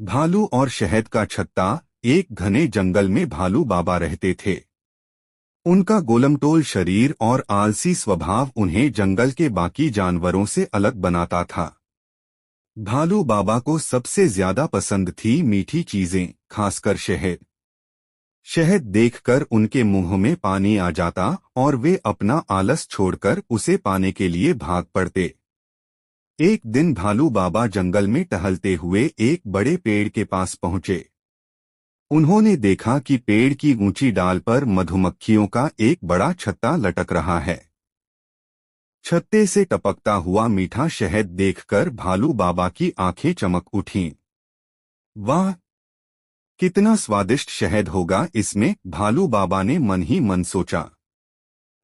भालू और शहद का छत्ता। एक घने जंगल में भालू बाबा रहते थे। उनका गोलमटोल शरीर और आलसी स्वभाव उन्हें जंगल के बाकी जानवरों से अलग बनाता था। भालू बाबा को सबसे ज्यादा पसंद थी मीठी चीजें, खासकर शहद। शहद देखकर उनके मुंह में पानी आ जाता और वे अपना आलस छोड़कर उसे पाने के लिए भाग पड़ते। एक दिन भालू बाबा जंगल में टहलते हुए एक बड़े पेड़ के पास पहुंचे। उन्होंने देखा कि पेड़ की ऊंची डाल पर मधुमक्खियों का एक बड़ा छत्ता लटक रहा है। छत्ते से टपकता हुआ मीठा शहद देखकर भालू बाबा की आंखें चमक उठीं। वाह, कितना स्वादिष्ट शहद होगा इसमें, भालू बाबा ने मन ही मन सोचा।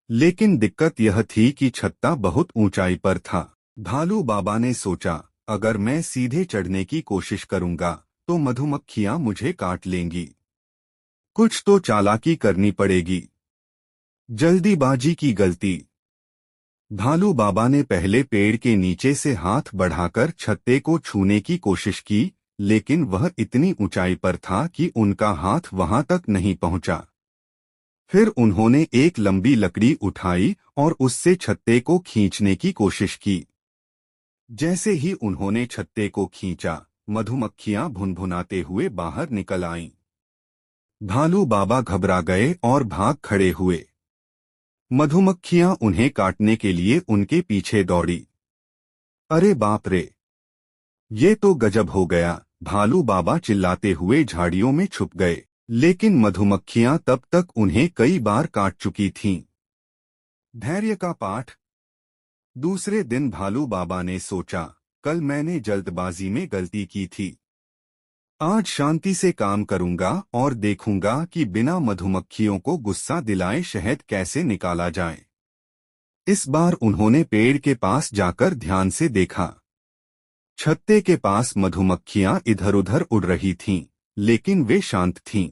लेकिन दिक्कत यह थी कि छत्ता बहुत ऊंचाई पर था। भालू बाबा ने सोचा, अगर मैं सीधे चढ़ने की कोशिश करूंगा तो मधुमक्खियां मुझे काट लेंगी। कुछ तो चालाकी करनी पड़ेगी। जल्दीबाजी की गलती। भालू बाबा ने पहले पेड़ के नीचे से हाथ बढ़ाकर छत्ते को छूने की कोशिश की, लेकिन वह इतनी ऊंचाई पर था कि उनका हाथ वहां तक नहीं पहुंचा। फिर उन्होंने एक लंबी लकड़ी उठाई और उससे छत्ते को खींचने की कोशिश की। जैसे ही उन्होंने छत्ते को खींचा, मधुमक्खियां भुनभुनाते हुए बाहर निकल आईं। भालू बाबा घबरा गए और भाग खड़े हुए। मधुमक्खियां उन्हें काटने के लिए उनके पीछे दौड़ी। अरे बाप रे, ये तो गजब हो गया, भालू बाबा चिल्लाते हुए झाड़ियों में छुप गए। लेकिन मधुमक्खियां तब तक उन्हें कई बार काट चुकी थीं। धैर्य का पाठ। दूसरे दिन भालू बाबा ने सोचा, कल मैंने जल्दबाजी में गलती की थी। आज शांति से काम करूंगा और देखूंगा कि बिना मधुमक्खियों को गुस्सा दिलाए शहद कैसे निकाला जाए। इस बार उन्होंने पेड़ के पास जाकर ध्यान से देखा। छत्ते के पास मधुमक्खियां इधर-उधर उड़ रही थीं, लेकिन वे शांत थीं।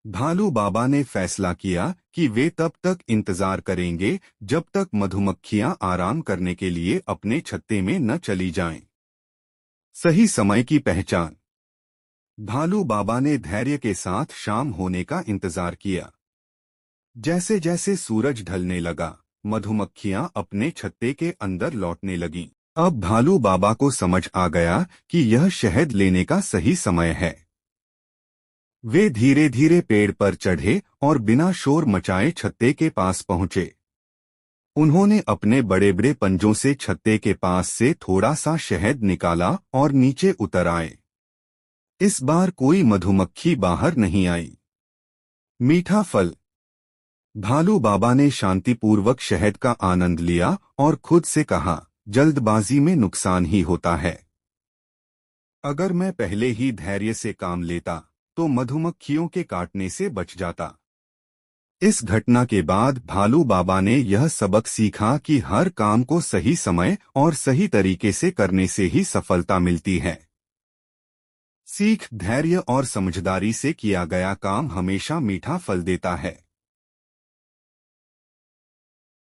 भालू बाबा ने फैसला किया कि वे तब तक इंतजार करेंगे जब तक मधुमक्खियां आराम करने के लिए अपने छत्ते में न चली जाएं। सही समय की पहचान। भालू बाबा ने धैर्य के साथ शाम होने का इंतजार किया। जैसे जैसे सूरज ढलने लगा, मधुमक्खियां अपने छत्ते के अंदर लौटने लगीं। अब भालू बाबा को समझ आ गया कि यह शहद लेने का सही समय है। वे धीरे धीरे पेड़ पर चढ़े और बिना शोर मचाए छत्ते के पास पहुंचे। उन्होंने अपने बड़े बड़े पंजों से छत्ते के पास से थोड़ा सा शहद निकाला और नीचे उतर आए। इस बार कोई मधुमक्खी बाहर नहीं आई। मीठा फल। भालू बाबा ने शांतिपूर्वक शहद का आनंद लिया और खुद से कहा, जल्दबाजी में नुकसान ही होता है। अगर मैं पहले ही धैर्य से काम लेता तो मधुमक्खियों के काटने से बच जाता। इस घटना के बाद भालू बाबा ने यह सबक सीखा कि हर काम को सही समय और सही तरीके से करने से ही सफलता मिलती है। सीख, धैर्य और समझदारी से किया गया काम हमेशा मीठा फल देता है।